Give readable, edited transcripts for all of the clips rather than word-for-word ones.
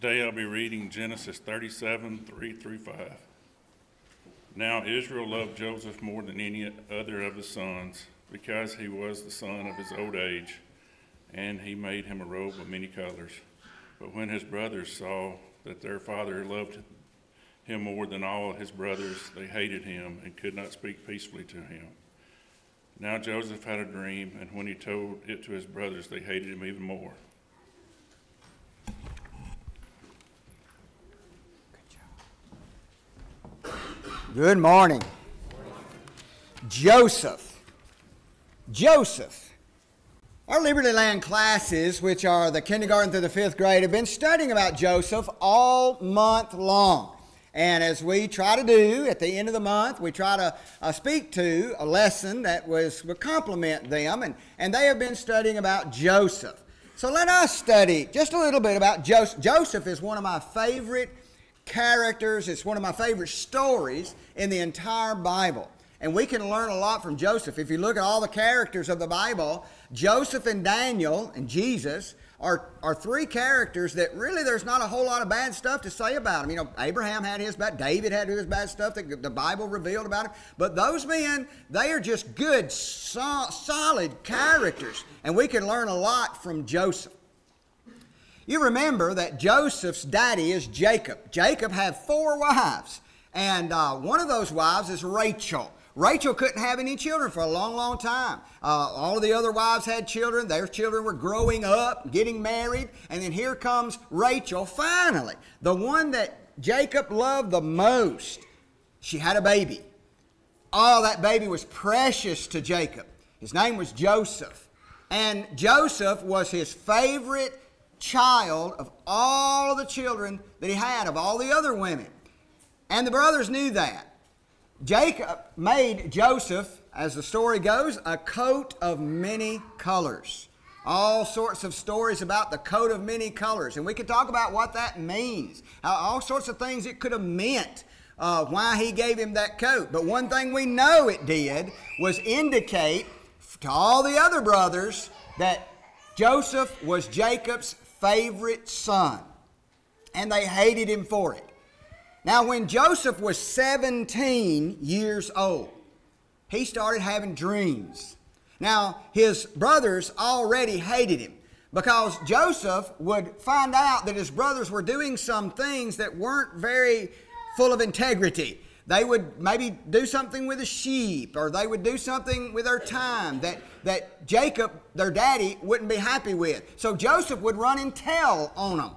Today I'll be reading Genesis 37, 3 through 5. Now Israel loved Joseph more than any other of his sons, because he was the son of his old age, and he made him a robe of many colors. But when his brothers saw that their father loved him more than all his brothers, they hated him and could not speak peacefully to him. Now Joseph had a dream, and when he told it to his brothers, they hated him even more. Good morning. Joseph. Our Liberty Land classes, which are the kindergarten through the 5th grade, have been studying about Joseph all month long. And as we try to do at the end of the month, we try to speak to a lesson that would complement them. And they have been studying about Joseph. So let us study just a little bit about Joseph. Joseph is one of my favorite characters. It's one of my favorite stories in the entire Bible. And we can learn a lot from Joseph. If you look at all the characters of the Bible, Joseph and Daniel and Jesus are three characters that really there's not a whole lot of bad stuff to say about them. You know, Abraham had his bad, David had his bad stuff that the Bible revealed about him. But those men, they are just good, solid characters. And we can learn a lot from Joseph. You remember that Joseph's daddy is Jacob. Jacob had 4 wives, and one of those wives is Rachel. Rachel couldn't have any children for a long, long time. All of the other wives had children. Their children were growing up, getting married, and then here comes Rachel finally, the one that Jacob loved the most. She had a baby. Oh, that baby was precious to Jacob. His name was Joseph, and Joseph was his favorite child of all of the children that he had, of all the other women. And the brothers knew that. Jacob made Joseph, as the story goes, a coat of many colors. All sorts of stories about the coat of many colors. And we could talk about what that means. All sorts of things it could have meant, why he gave him that coat. But one thing we know it did was indicate to all the other brothers that Joseph was Jacob's favorite son, and they hated him for it. Now, when Joseph was 17 years old, he started having dreams. Now, his brothers already hated him because Joseph would find out that his brothers were doing some things that weren't very full of integrity. They would maybe do something with a sheep, or they would do something with their time that Jacob, their daddy, wouldn't be happy with. So Joseph would run and tell on them.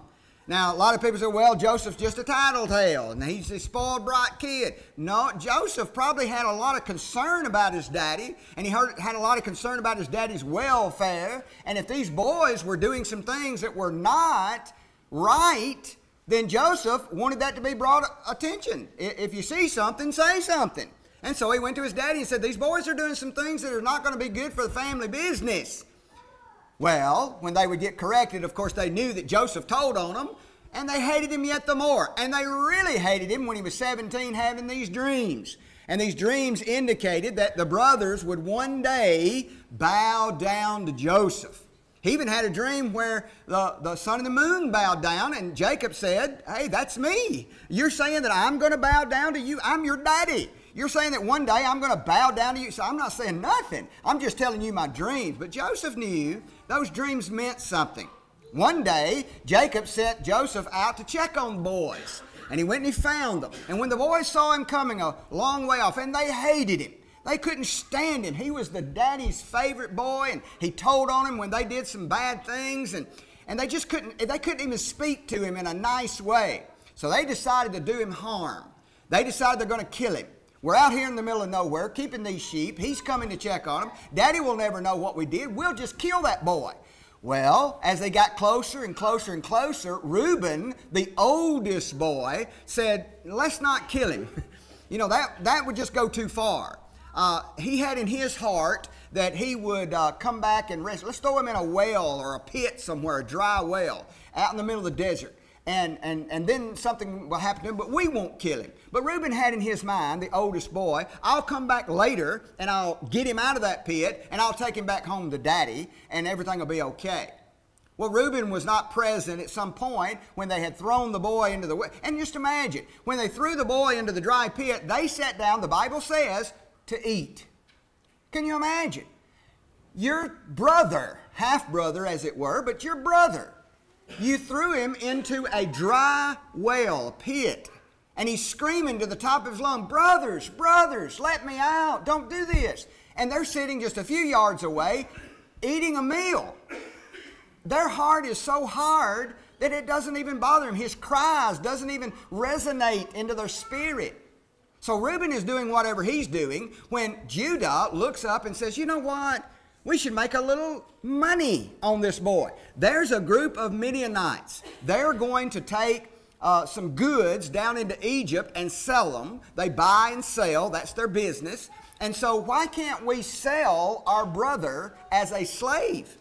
Now, a lot of people say, well, Joseph's just a tattletale, and he's a spoiled, bright kid. No, Joseph probably had a lot of concern about his daddy, and he had a lot of concern about his daddy's welfare. And if these boys were doing some things that were not right, then Joseph wanted that to be brought attention. If you see something, say something. And so he went to his daddy and said, these boys are doing some things that are not going to be good for the family business. Well, when they would get corrected, of course, they knew that Joseph told on them, and they hated him yet the more. And they really hated him when he was 17 having these dreams. And these dreams indicated that the brothers would one day bow down to Joseph. He even had a dream where the sun and the moon bowed down, and Jacob said, hey, that's me. You're saying that I'm going to bow down to you? I'm your daddy. You're saying that one day I'm going to bow down to you? So I'm not saying nothing. I'm just telling you my dreams. But Joseph knew those dreams meant something. One day, Jacob sent Joseph out to check on the boys, and he went and he found them. And when the boys saw him coming a long way off, and they hated him, they couldn't stand him. He was the daddy's favorite boy, and he told on him when they did some bad things, and they just couldn't even speak to him in a nice way. So they decided to do him harm. They decided they're going to kill him. We're out here in the middle of nowhere keeping these sheep. He's coming to check on them. Daddy will never know what we did. We'll just kill that boy. Well, as they got closer and closer and closer, Reuben, the oldest boy, said, let's not kill him. You know, that would just go too far. He had in his heart that he would come back and rest. Let's throw him in a well or a pit somewhere, a dry well, out in the middle of the desert. And then something will happen to him, but we won't kill him. But Reuben had in his mind, the oldest boy, I'll come back later and I'll get him out of that pit and I'll take him back home to daddy and everything will be okay. Well, Reuben was not present at some point when they had thrown the boy into the... And just imagine, when they threw the boy into the dry pit, they sat down, the Bible says, to eat. Can you imagine? Your brother, half-brother as it were, but your brother, you threw him into a dry well, a pit, and he's screaming to the top of his lungs, brothers, brothers, let me out, don't do this. And they're sitting just a few yards away eating a meal. Their heart is so hard that it doesn't even bother him. His cries doesn't even resonate into their spirit. So Reuben is doing whatever he's doing when Judah looks up and says, you know what? We should make a little money on this boy. There's a group of Midianites. They're going to take some goods down into Egypt and sell them. They buy and sell. That's their business. And so why can't we sell our brother as a slave?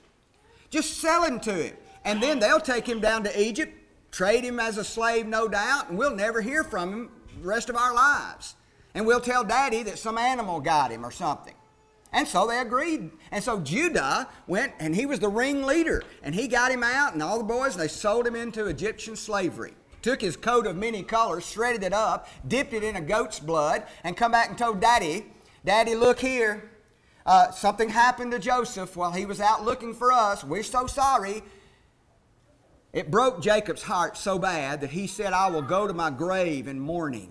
Just sell him to him. And then they'll take him down to Egypt, trade him as a slave, no doubt, and we'll never hear from him the rest of our lives. And we'll tell Daddy that some animal got him or something. And so they agreed. And so Judah went, and he was the ringleader. And he got him out, and all the boys, and they sold him into Egyptian slavery. Took his coat of many colors, shredded it up, dipped it in a goat's blood, and come back and told Daddy, Daddy, look here. Something happened to Joseph while he was out looking for us. We're so sorry. It broke Jacob's heart so bad that he said, I will go to my grave in mourning.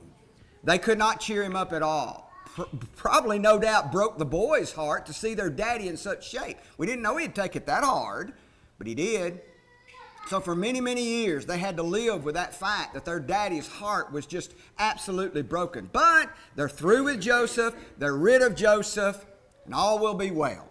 They could not cheer him up at all. Probably, no doubt, broke the boys' heart to see their daddy in such shape. We didn't know he'd take it that hard, but he did. So for many, many years, they had to live with that fact that their daddy's heart was just absolutely broken. But they're through with Joseph. They're rid of Joseph. And all will be well.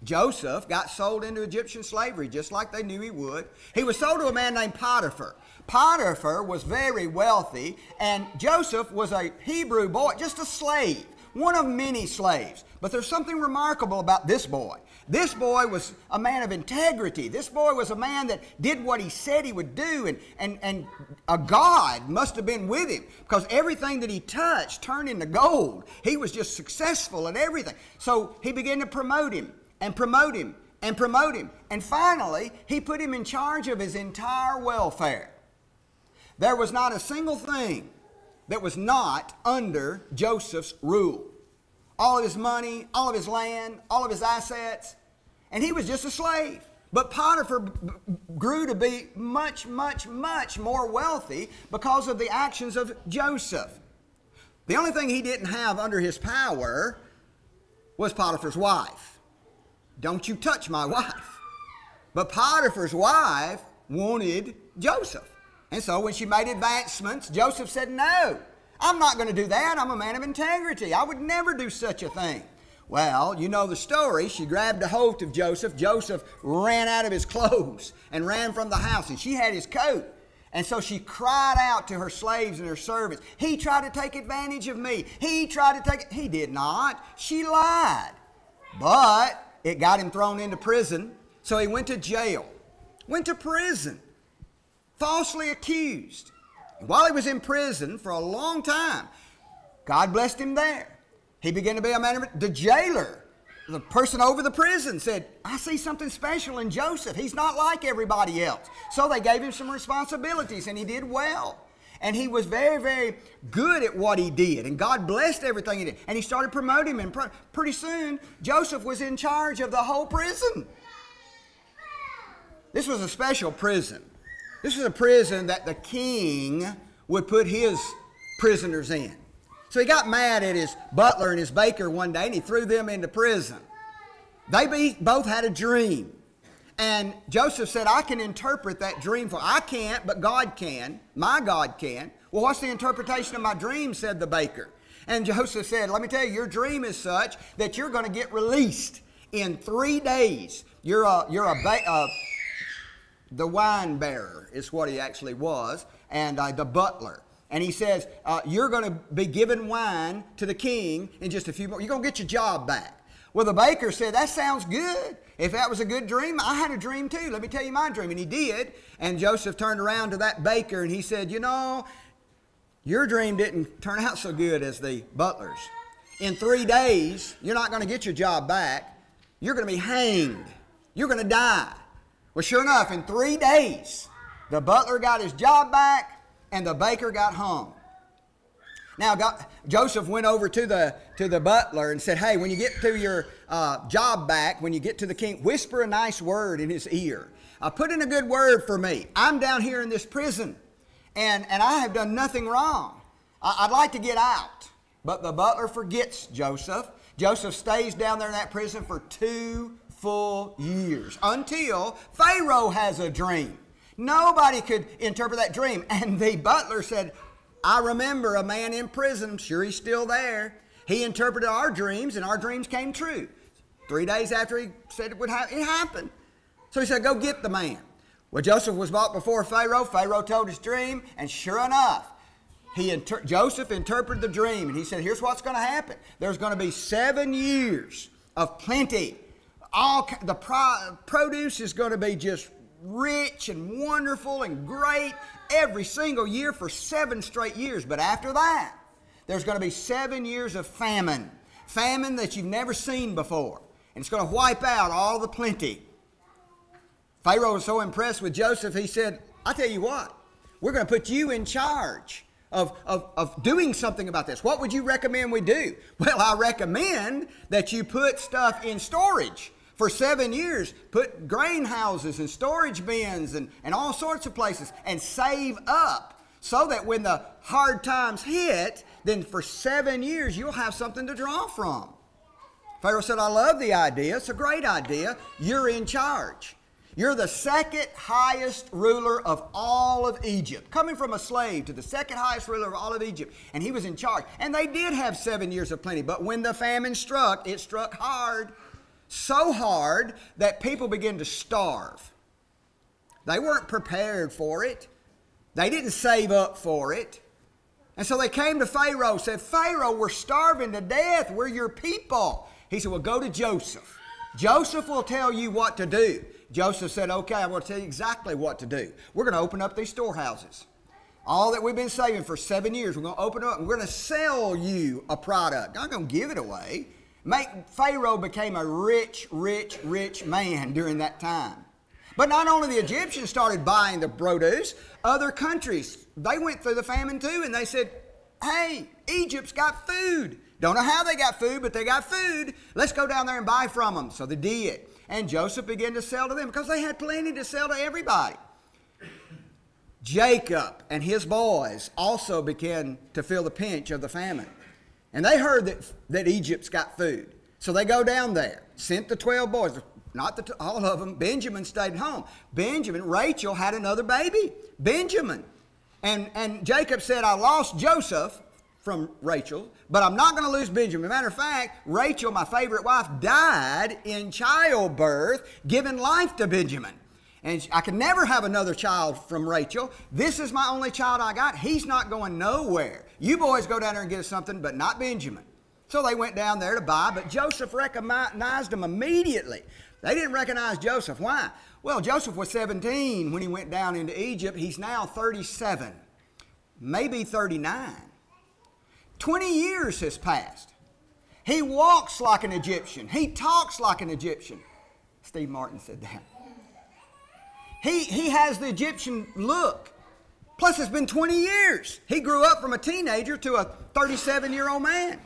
Joseph got sold into Egyptian slavery just like they knew he would. He was sold to a man named Potiphar. Potiphar was very wealthy, and Joseph was a Hebrew boy, just a slave, one of many slaves. But there's something remarkable about this boy. This boy was a man of integrity. This boy was a man that did what he said he would do, and a God must have been with him because everything that he touched turned into gold. He was just successful at everything. So he began to promote him and promote him and promote him. And finally, he put him in charge of his entire welfare. There was not a single thing that was not under Joseph's rule. All of his money, all of his land, all of his assets. And he was just a slave. But Potiphar grew to be much, much, much more wealthy because of the actions of Joseph. The only thing he didn't have under his power was Potiphar's wife. Don't you touch my wife. But Potiphar's wife wanted Joseph. And so when she made advancements, Joseph said, no, I'm not going to do that. I'm a man of integrity. I would never do such a thing. Well, you know the story. She grabbed a hold of Joseph. Joseph ran out of his clothes and ran from the house, and she had his coat. And so she cried out to her slaves and her servants, he tried to take advantage of me. He tried to take it. He did not. She lied. But it got him thrown into prison. So he went to jail, went to prison, falsely accused. And while he was in prison for a long time, God blessed him there. He began to be a man of it. The jailer, the person over the prison, said, I see something special in Joseph. He's not like everybody else. So they gave him some responsibilities, and he did well. And he was very, very good at what he did. And God blessed everything he did. And he started promoting him. And pretty soon, Joseph was in charge of the whole prison. This was a special prison. This was a prison that the king would put his prisoners in. So he got mad at his butler and his baker one day, and he threw them into prison. They both had a dream. And Joseph said, I can interpret that dream for you. I can't, but God can. My God can. Well, what's the interpretation of my dream, said the baker. And Joseph said, let me tell you, your dream is such that you're going to get released in 3 days. The wine bearer is what he actually was, and the butler. And he says, you're going to be given wine to the king in just a few more. You're going to get your job back. Well, the baker said, that sounds good. If that was a good dream, I had a dream too. Let me tell you my dream. And he did. And Joseph turned around to that baker and he said, you know, your dream didn't turn out so good as the butler's. In 3 days, you're not going to get your job back. You're going to be hanged. You're going to die. Well, sure enough, in 3 days, the butler got his job back and the baker got hung. Now, Joseph went over to the butler and said, hey, when you get to your job back, when you get to the king, whisper a nice word in his ear. Put in a good word for me. I'm down here in this prison, and I have done nothing wrong. I'd like to get out. But the butler forgets Joseph. Joseph stays down there in that prison for 2 full years until Pharaoh has a dream. Nobody could interpret that dream. And the butler said, I remember a man in prison. I'm sure he's still there. He interpreted our dreams, and our dreams came true. 3 days after he said it would happen, it happened. So he said, go get the man. Well, Joseph was brought before Pharaoh. Pharaoh told his dream, and sure enough, Joseph interpreted the dream, and he said, here's what's going to happen. There's going to be 7 years of plenty. The produce is going to be just rich and wonderful and great every single year for 7 straight years. But after that, there's going to be 7 years of famine. Famine that you've never seen before. And it's going to wipe out all the plenty. Pharaoh was so impressed with Joseph, he said, I tell you what, we're going to put you in charge of doing something about this. What would you recommend we do? Well, I recommend that you put stuff in storage for 7 years. Put grain houses and storage bins and all sorts of places and save up so that when the hard times hit, then for 7 years you'll have something to draw from. Pharaoh said, I love the idea. It's a great idea. You're in charge. You're the second highest ruler of all of Egypt. Coming from a slave to the second highest ruler of all of Egypt. And he was in charge. And they did have 7 years of plenty. But when the famine struck, it struck hard. So hard that people began to starve. They weren't prepared for it. They didn't save up for it. And so they came to Pharaoh and said, Pharaoh, we're starving to death. We're your people. He said, well, go to Joseph. Joseph will tell you what to do. Joseph said, okay, I'm going to tell you exactly what to do. We're going to open up these storehouses. All that we've been saving for 7 years, we're going to open up and we're going to sell you a product. I'm not going to give it away. Pharaoh became a rich, rich, rich man during that time. But not only the Egyptians started buying the produce, other countries, they went through the famine too, and they said, hey, Egypt's got food. Don't know how they got food, but they got food. Let's go down there and buy from them. So they did. And Joseph began to sell to them because they had plenty to sell to everybody. Jacob and his boys also began to feel the pinch of the famine. And they heard that Egypt's got food. So they go down there, sent the 12 boys, not all of them. Benjamin stayed home. Rachel had another baby, Benjamin. And Jacob said, I lost Joseph from Rachel, but I'm not going to lose Benjamin. Matter of fact, Rachel, my favorite wife, died in childbirth, giving life to Benjamin. And I could never have another child from Rachel. This is my only child I got. He's not going nowhere. You boys go down there and get us something, but not Benjamin. So they went down there to buy, but Joseph recognized them immediately. They didn't recognize Joseph. Why? Well, Joseph was 17 when he went down into Egypt. He's now 37, maybe 39. 20 years has passed. He walks like an Egyptian. He talks like an Egyptian. Steve Martin said that. He has the Egyptian look. Plus, it's been 20 years. He grew up from a teenager to a 37-year-old man.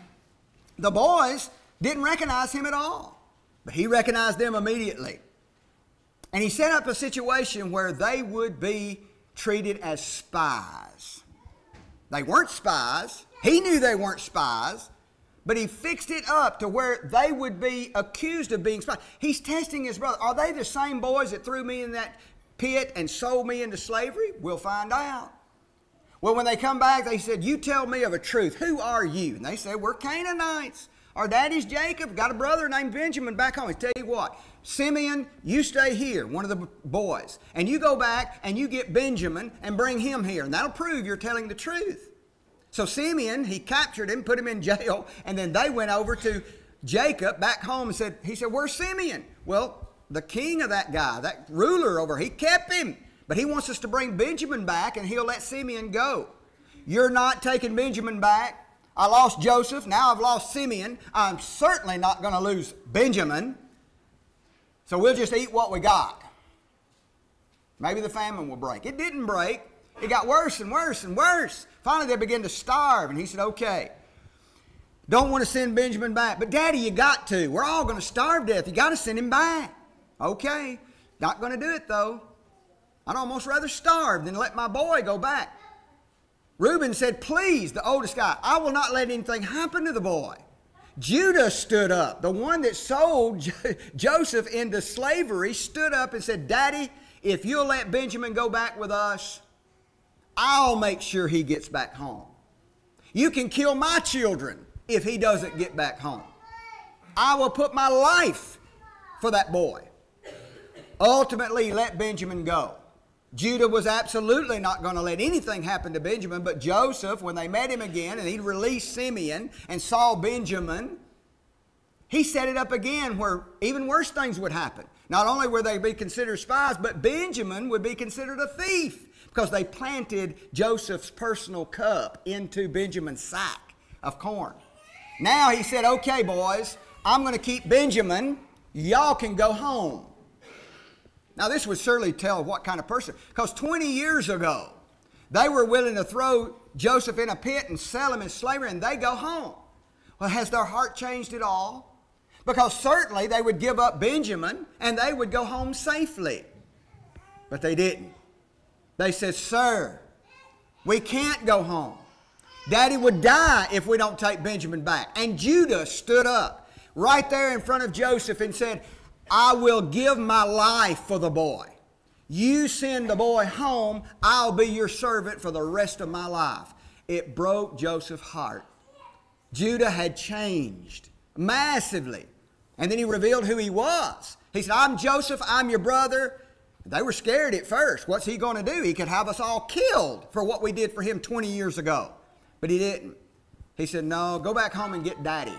The boys didn't recognize him at all, but he recognized them immediately. And he set up a situation where they would be treated as spies. They weren't spies. He knew they weren't spies, but he fixed it up to where they would be accused of being spies. He's testing his brother. Are they the same boys that threw me in that pit and sold me into slavery? We'll find out. Well, when they come back, they said, you tell me of a truth. Who are you? And they said, we're Canaanites. Our daddy's Jacob. Got a brother named Benjamin back home. I tell you what, Simeon, you stay here, one of the boys. And you go back and you get Benjamin and bring him here. And that'll prove you're telling the truth. So Simeon, he captured him, put him in jail, and then they went over to Jacob back home and said, he said, where's Simeon? Well, the king of that guy, that ruler over, he kept him. But he wants us to bring Benjamin back and he'll let Simeon go. You're not taking Benjamin back. I lost Joseph, now I've lost Simeon. I'm certainly not going to lose Benjamin. So we'll just eat what we got. Maybe the famine will break. It didn't break. It got worse and worse and worse. Finally, they began to starve, and he said, okay, don't want to send Benjamin back. But, Daddy, you got to. We're all going to starve to death. You got to send him back. Okay, not going to do it, though. I'd almost rather starve than let my boy go back. Reuben said, please, the oldest guy, I will not let anything happen to the boy. Judah stood up. The one that sold Joseph into slavery stood up and said, Daddy, if you'll let Benjamin go back with us, I'll make sure he gets back home. You can kill my children if he doesn't get back home. I will put my life for that boy. Ultimately, let Benjamin go. Judah was absolutely not going to let anything happen to Benjamin, but Joseph, when they met him again and he released Simeon and saw Benjamin, he set it up again where even worse things would happen. Not only would they be considered spies, but Benjamin would be considered a thief because they planted Joseph's personal cup into Benjamin's sack of corn. Now he said, okay, boys, I'm going to keep Benjamin. Y'all can go home. Now, this would certainly tell what kind of person. Because 20 years ago, they were willing to throw Joseph in a pit and sell him in slavery, and they go home. Well, has their heart changed at all? Because certainly they would give up Benjamin, and they would go home safely. But they didn't. They said, sir, we can't go home. Daddy would die if we don't take Benjamin back. And Judah stood up right there in front of Joseph and said, I will give my life for the boy. You send the boy home, I'll be your servant for the rest of my life. It broke Joseph's heart. Judah had changed massively. And then he revealed who he was. He said, I'm Joseph, I'm your brother. They were scared at first. What's he going to do? He could have us all killed for what we did for him 20 years ago. But he didn't. He said, no, go back home and get Daddy.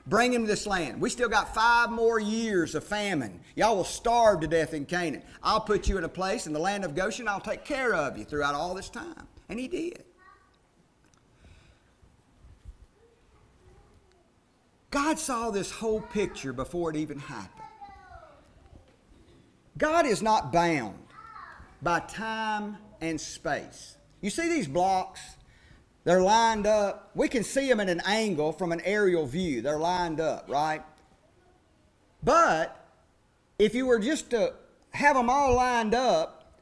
Bring him to this land. We still got 5 more years of famine. Y'all will starve to death in Canaan. I'll put you in a place in the land of Goshen. I'll take care of you throughout all this time. And he did. God saw this whole picture before it even happened. God is not bound by time and space. You see these blocks? They're lined up. We can see them at an angle from an aerial view. They're lined up, right? But if you were just to have them all lined up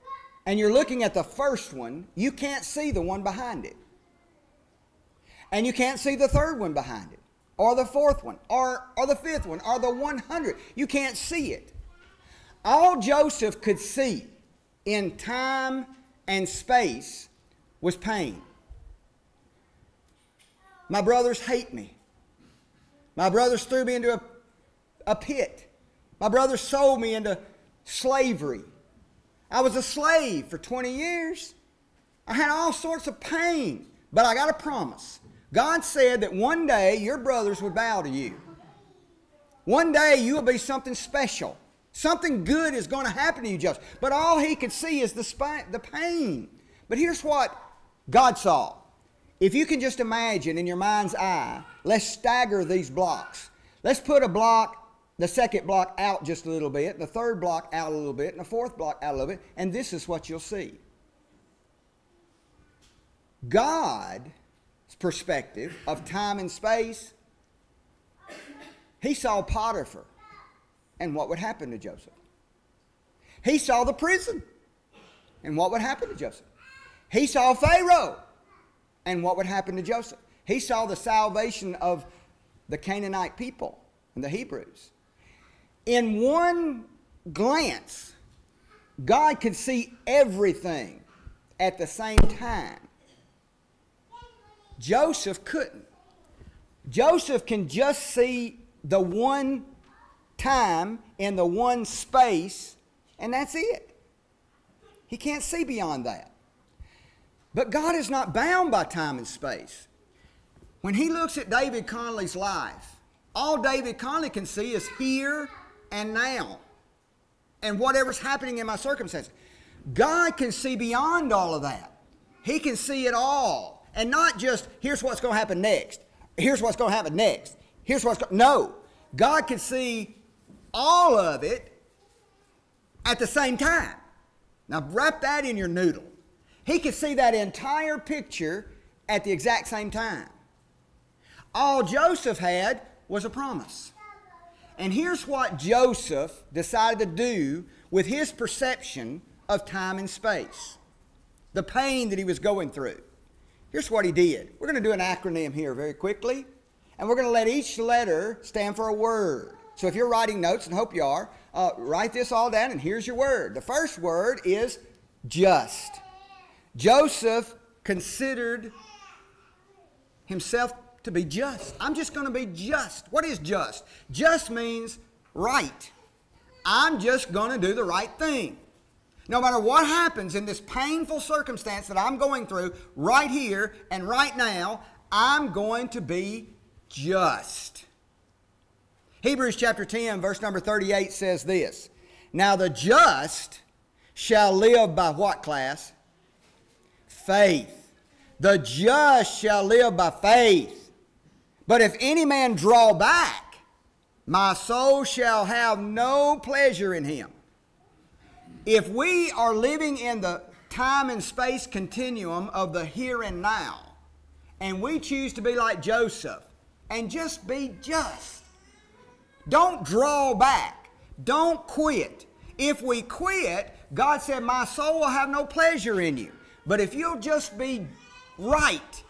and you're looking at the first one, you can't see the one behind it. And you can't see the third one behind it, or the fourth one, or the fifth one, or the 100. You can't see it. All Joseph could see in time and space was pain. My brothers hate me. My brothers threw me into a pit. My brothers sold me into slavery. I was a slave for 20 years. I had all sorts of pain. But I got a promise. God said that one day your brothers would bow to you. One day you will be something special. Something good is going to happen to you, Joseph. But all he could see is the pain. But here's what God saw. If you can just imagine in your mind's eye, let's stagger these blocks. Let's put a block, the second block out just a little bit, the third block out a little bit, and the fourth block out a little bit, and this is what you'll see. God's perspective of time and space, he saw Potiphar and what would happen to Joseph. He saw the prison and what would happen to Joseph. He saw Pharaoh and what would happen to Joseph. He saw the salvation of the Canaanite people and the Hebrews. In one glance, God could see everything at the same time. Joseph couldn't. Joseph can just see the one time in the one space, and that's it. He can't see beyond that. But God is not bound by time and space. When he looks at David Conley's life, all David Conley can see is here and now and whatever's happening in my circumstances. God can see beyond all of that. He can see it all. And not just, here's what's going to happen next. Here's what's going to happen next. Here's what's going to... No. God can see all of it at the same time. Now wrap that in your noodle. He could see that entire picture at the exact same time. All Joseph had was a promise. And here's what Joseph decided to do with his perception of time and space, the pain that he was going through. Here's what he did. We're going to do an acronym here very quickly, and we're going to let each letter stand for a word. So if you're writing notes, and I hope you are, write this all down, and here's your word. The first word is just. Joseph considered himself to be just. I'm just going to be just. What is just? Just means right. I'm just going to do the right thing. No matter what happens in this painful circumstance that I'm going through right here and right now, I'm going to be just. Hebrews chapter 10, verse number 38 says this. Now the just shall live by what, class? Faith. The just shall live by faith. But if any man draw back, my soul shall have no pleasure in him. If we are living in the time and space continuum of the here and now, and we choose to be like Joseph and just be just, don't draw back, don't quit. If we quit, God said, my soul will have no pleasure in you. But if you'll just be right,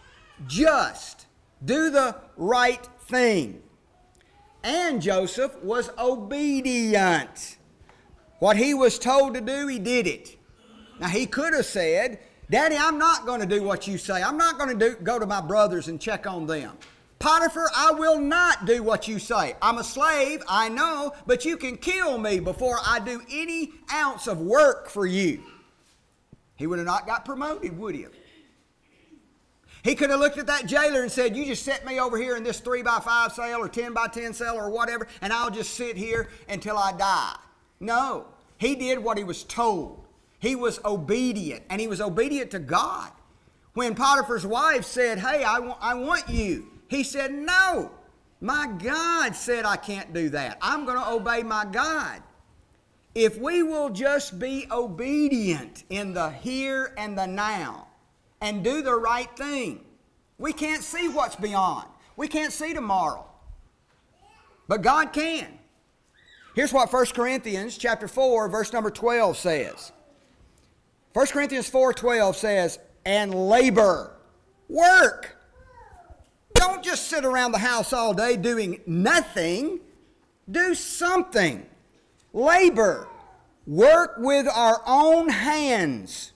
just, do the right thing. And Joseph was obedient. What he was told to do, he did it. Now he could have said, Daddy, I'm not going to do what you say. I'm not going to go to my brothers and check on them. Potiphar, I will not do what you say. I'm a slave, I know, but you can kill me before I do any ounce of work for you. He would have not got promoted, would he have? He could have looked at that jailer and said, you just set me over here in this 3x5 cell or 10x10 cell or whatever, and I'll just sit here until I die. No, he did what he was told. He was obedient, and he was obedient to God. When Potiphar's wife said, hey, I want you, he said, no, my God said I can't do that. I'm going to obey my God. If we will just be obedient in the here and the now, and do the right thing. We can't see what's beyond. We can't see tomorrow. But God can. Here's what 1 Corinthians chapter 4, verse number 12 says. 1 Corinthians 4:12 says, and labor, work. Don't just sit around the house all day doing nothing. Do something. Labor. Work with our own hands.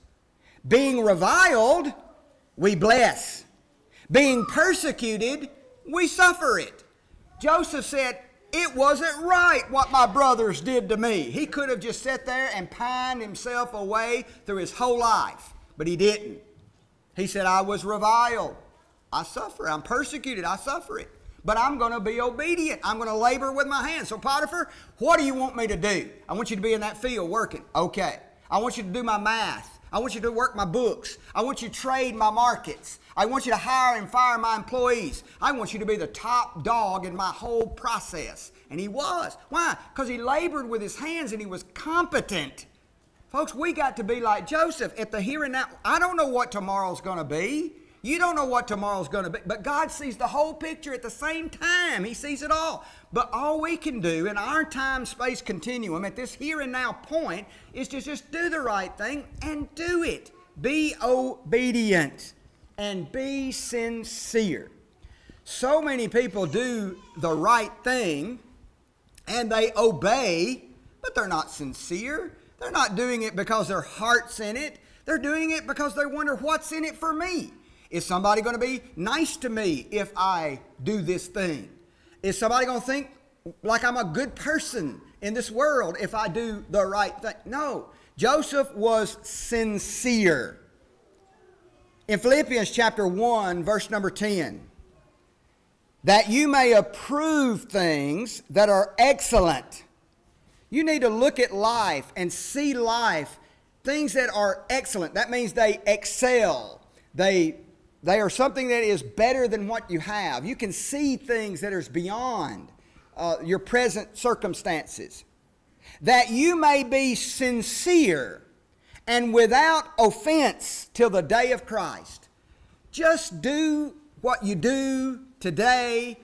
Being reviled, we bless. Being persecuted, we suffer it. Joseph said, it wasn't right what my brothers did to me. He could have just sat there and pined himself away through his whole life, but he didn't. He said, I was reviled. I suffer. I'm persecuted. I suffer it. But I'm going to be obedient. I'm going to labor with my hands. So Potiphar, what do you want me to do? I want you to be in that field working. Okay. I want you to do my math. I want you to work my books. I want you to trade my markets. I want you to hire and fire my employees. I want you to be the top dog in my whole process. And he was. Why? Because he labored with his hands and he was competent. Folks, we got to be like Joseph at the here and now. I don't know what tomorrow's going to be. You don't know what tomorrow's going to be. But God sees the whole picture at the same time. He sees it all. But all we can do in our time-space continuum at this here and now point is to just do the right thing and do it. Be obedient and be sincere. So many people do the right thing and they obey, but they're not sincere. They're not doing it because their heart's in it. They're doing it because they wonder what's in it for me. Is somebody going to be nice to me if I do this thing? Is somebody going to think like I'm a good person in this world if I do the right thing? No. Joseph was sincere. In Philippians chapter 1, verse number 10, that you may approve things that are excellent. You need to look at life and see life, things that are excellent. That means they excel. They are something that is better than what you have. You can see things that are beyond your present circumstances. That you may be sincere and without offense till the day of Christ. Just do what you do today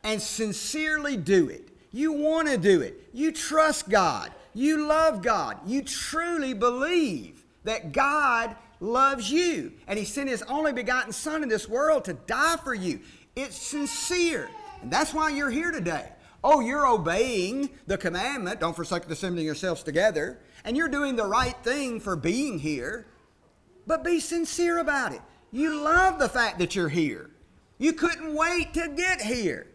and sincerely do it. You want to do it. You trust God. You love God. You truly believe that God loves you. And He sent His only begotten Son in this world to die for you. It's sincere. And that's why you're here today. Oh, you're obeying the commandment, don't forsake the assembling yourselves together, and you're doing the right thing for being here, but be sincere about it. You love the fact that you're here. You couldn't wait to get here.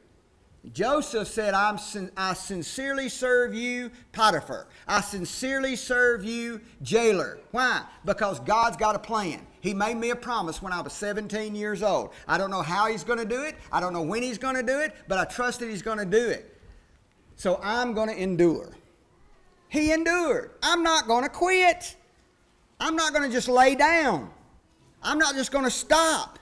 Joseph said, I sincerely serve you, Potiphar. I sincerely serve you, jailer. Why? Because God's got a plan. He made me a promise when I was 17 years old. I don't know how He's going to do it. I don't know when He's going to do it, but I trust that He's going to do it. So I'm going to endure. He endured. I'm not going to quit. I'm not going to just lay down. I'm not just going to stop.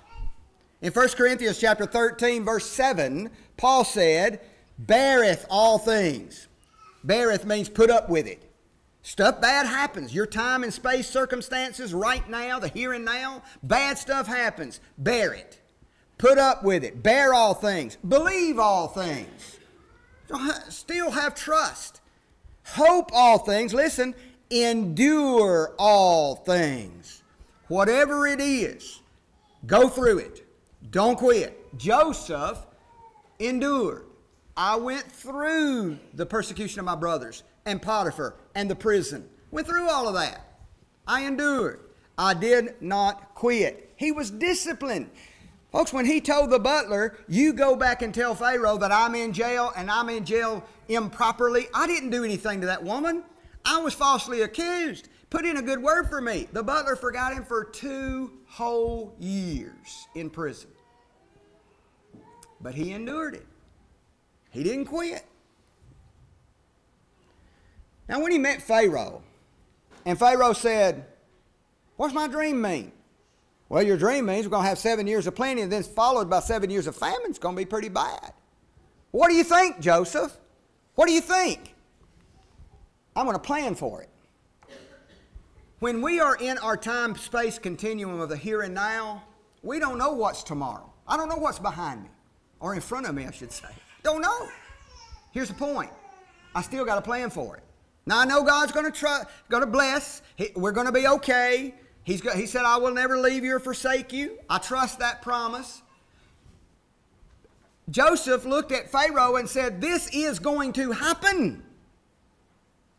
In 1 Corinthians chapter 13, verse 7, Paul said, beareth all things. Beareth means put up with it. Stuff bad happens. Your time and space circumstances right now, the here and now, bad stuff happens. Bear it. Put up with it. Bear all things. Believe all things. Still have trust. Hope all things. Listen, endure all things. Whatever it is, go through it. Don't quit. Joseph endured. I went through the persecution of my brothers and Potiphar and the prison. Went through all of that. I endured. I did not quit. He was disciplined. Folks, when he told the butler, you go back and tell Pharaoh that I'm in jail and I'm in jail improperly, I didn't do anything to that woman. I was falsely accused. Put in a good word for me. The butler forgot him for 2 whole years in prison. But he endured it. He didn't quit. Now when he met Pharaoh, and Pharaoh said, what's my dream mean? Well, your dream means we're going to have 7 years of plenty and then followed by 7 years of famine. It's going to be pretty bad. What do you think, Joseph? What do you think? I'm going to plan for it. When we are in our time-space continuum of the here and now, we don't know what's tomorrow. I don't know what's behind me, or in front of me, I should say. Don't know. Here's the point. I still got a plan for it. Now, I know God's going to bless. We're going to be okay. He said, I will never leave you or forsake you. I trust that promise. Joseph looked at Pharaoh and said, this is going to happen.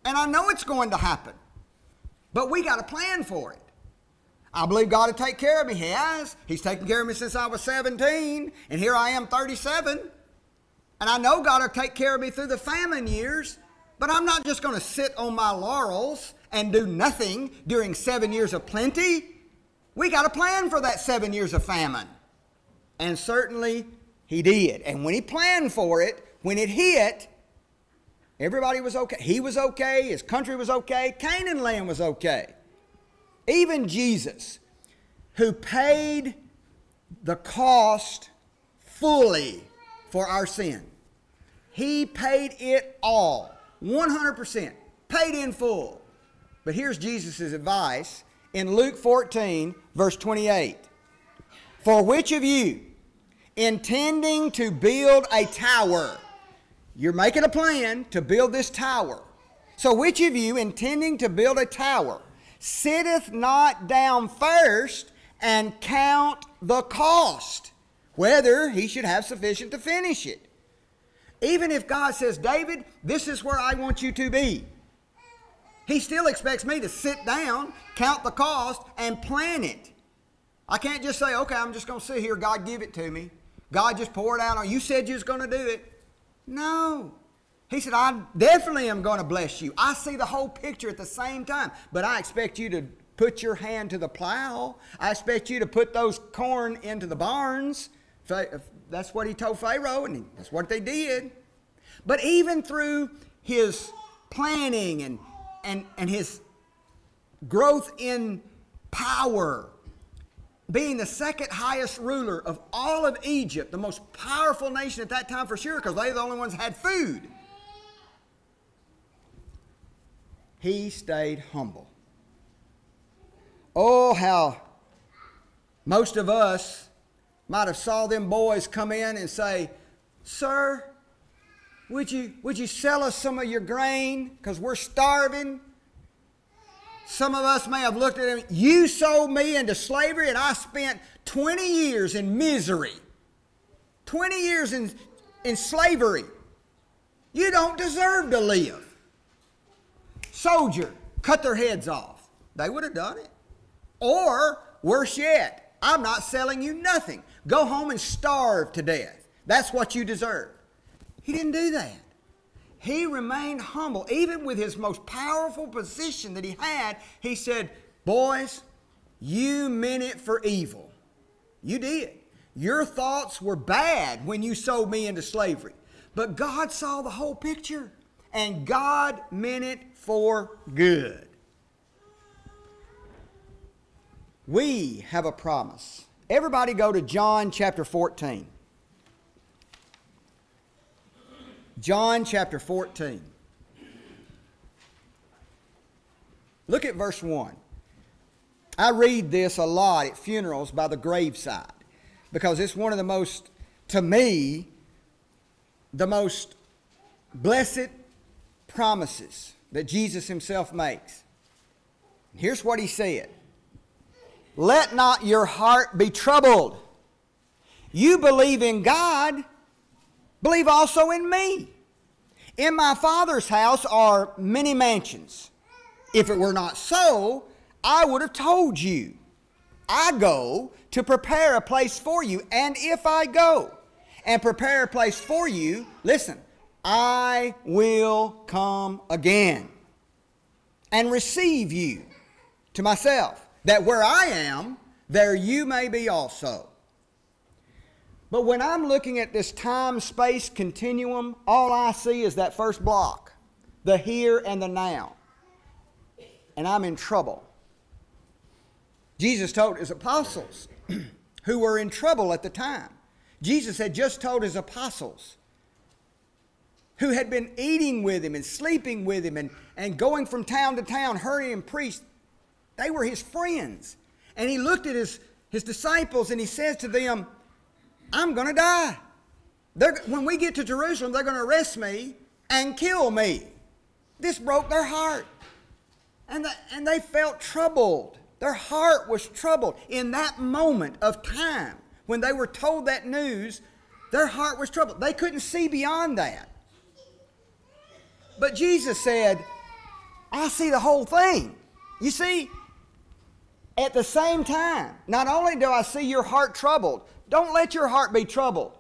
And I know it's going to happen. But we got a plan for it. I believe God will take care of me. He has. He's taken care of me since I was 17. And here I am 37. And I know God will take care of me through the famine years. But I'm not just going to sit on my laurels and do nothing during 7 years of plenty. We got a plan for that 7 years of famine. And certainly He did. And when He planned for it, when it hit, everybody was okay. He was okay. His country was okay. Canaan land was okay. Even Jesus, who paid the cost fully for our sin. He paid it all. 100%. Paid in full. But here's Jesus' advice in Luke 14, verse 28. For which of you, intending to build a tower, you're making a plan to build this tower. So which of you, intending to build a tower, sitteth not down first and count the cost, whether he should have sufficient to finish it? Even if God says, David, this is where I want you to be, He still expects me to sit down, count the cost, and plan it. I can't just say, okay, I'm just going to sit here. God, give it to me. God, just pour it out on you. Said you was going to do it. No. He said, I definitely am going to bless you. I see the whole picture at the same time. But I expect you to put your hand to the plow. I expect you to put those corn into the barns. That's what He told Pharaoh, and that's what they did. But even through his planning and his growth in power, being the second highest ruler of all of Egypt, the most powerful nation at that time for sure, because they were the only ones that had food, he stayed humble. Oh, how most of us might have saw them boys come in and say, "Sir, would you sell us some of your grain because we're starving?" Some of us may have looked at him, "You sold me into slavery and I spent 20 years in misery. 20 years in slavery. You don't deserve to live." Soldier, cut their heads off. They would have done it. Or, worse yet, "I'm not selling you nothing. Go home and starve to death. That's what you deserve." He didn't do that. He remained humble. Even with his most powerful position that he had, he said, "Boys, you meant it for evil. You did. Your thoughts were bad when you sold me into slavery. But God saw the whole picture, and God meant it for good." We have a promise. Everybody go to John chapter 14. John chapter 14. Look at verse 1. I read this a lot at funerals by the graveside because it's one of the most, to me, the most blessed promises that Jesus himself makes. Here's what he said. "Let not your heart be troubled. You believe in God, believe also in me. In my Father's house are many mansions. If it were not so, I would have told you. I go to prepare a place for you. And if I go and prepare a place for you," listen, "I will come again and receive you to myself, that where I am, there you may be also." But when I'm looking at this time-space continuum, all I see is that first block, the here and the now. And I'm in trouble. Jesus told his apostles, who were in trouble at the time. Jesus had just told his apostles, who had been eating with him and sleeping with him and going from town to town, hurrying priests. They were his friends. And he looked at his disciples and he says to them, "I'm going to die. When we get to Jerusalem, they're going to arrest me and kill me." This broke their heart. And they felt troubled. Their heart was troubled. In that moment of time, when they were told that news, their heart was troubled. They couldn't see beyond that. But Jesus said, "I see the whole thing." You see, at the same time, not only do I see your heart troubled, don't let your heart be troubled.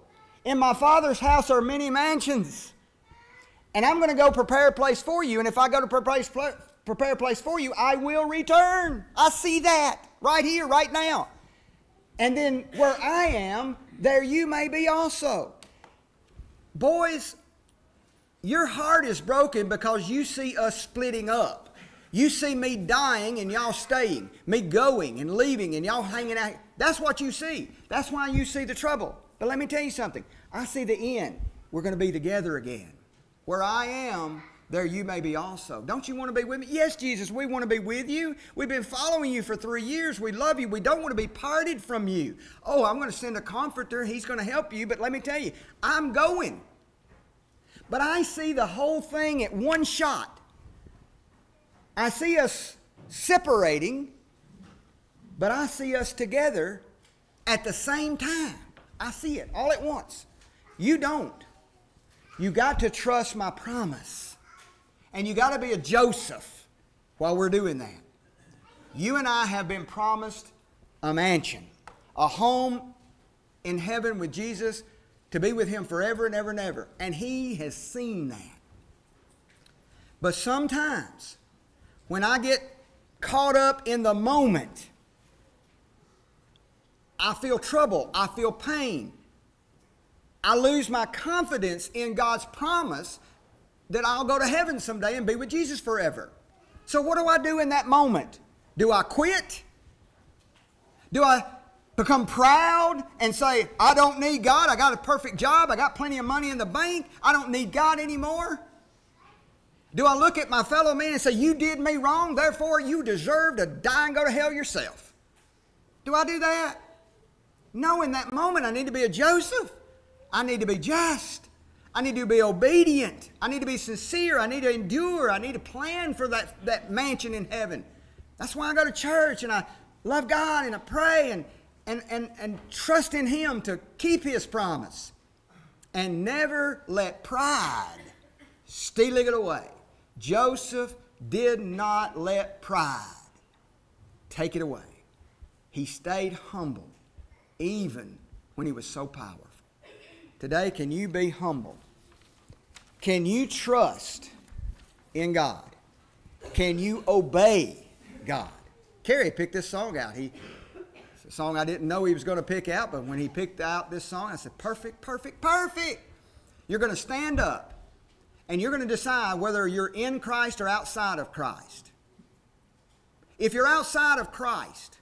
In my Father's house are many mansions. And I'm going to go prepare a place for you. And if I go to prepare a place for you, I will return. I see that right here, right now. And then where I am, there you may be also. Boys, your heart is broken because you see us splitting up. You see me dying and y'all staying, me going and leaving and y'all hanging out. That's what you see. That's why you see the trouble. But let me tell you something. I see the end. We're going to be together again. Where I am, there you may be also. Don't you want to be with me? Yes, Jesus, we want to be with you. We've been following you for 3 years. We love you. We don't want to be parted from you. Oh, I'm going to send a comforter. He's going to help you. But let me tell you, I'm going. But I see the whole thing at one shot. I see us separating, but I see us together at the same time. I see it all at once. You don't. You got to trust my promise. And you got to be a Joseph while we're doing that. You and I have been promised a mansion, a home in heaven with Jesus, to be with him forever and ever and ever. And he has seen that. But sometimes, when I get caught up in the moment, I feel trouble. I feel pain. I lose my confidence in God's promise that I'll go to heaven someday and be with Jesus forever. So what do I do in that moment? Do I quit? Do I become proud and say, I don't need God. I got a perfect job. I got plenty of money in the bank. I don't need God anymore. Do I look at my fellow man and say, you did me wrong, therefore you deserve to die and go to hell yourself? Do I do that? No, in that moment I need to be a Joseph. I need to be just. I need to be obedient. I need to be sincere. I need to endure. I need to plan for that mansion in heaven. That's why I go to church and I love God and I pray and trust in Him to keep His promise. And never let pride steal it away. Joseph did not let pride take it away. He stayed humble even when he was so powerful. Today, can you be humble? Can you trust in God? Can you obey God? Kerry picked this song out. It's a song I didn't know he was going to pick out, but when he picked out this song, I said, perfect, perfect, perfect. You're going to stand up and you're going to decide whether you're in Christ or outside of Christ. If you're outside of Christ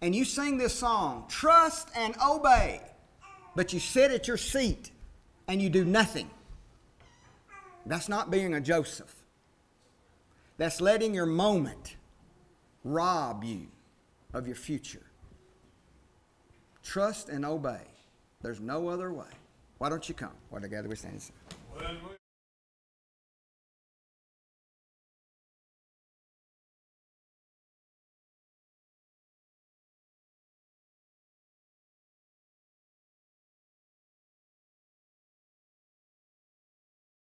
and you sing this song, trust and obey, but you sit at your seat and you do nothing, that's not being a Joseph. That's letting your moment rob you of your future. Trust and obey. There's no other way. Why don't you come? While together we stand and sing.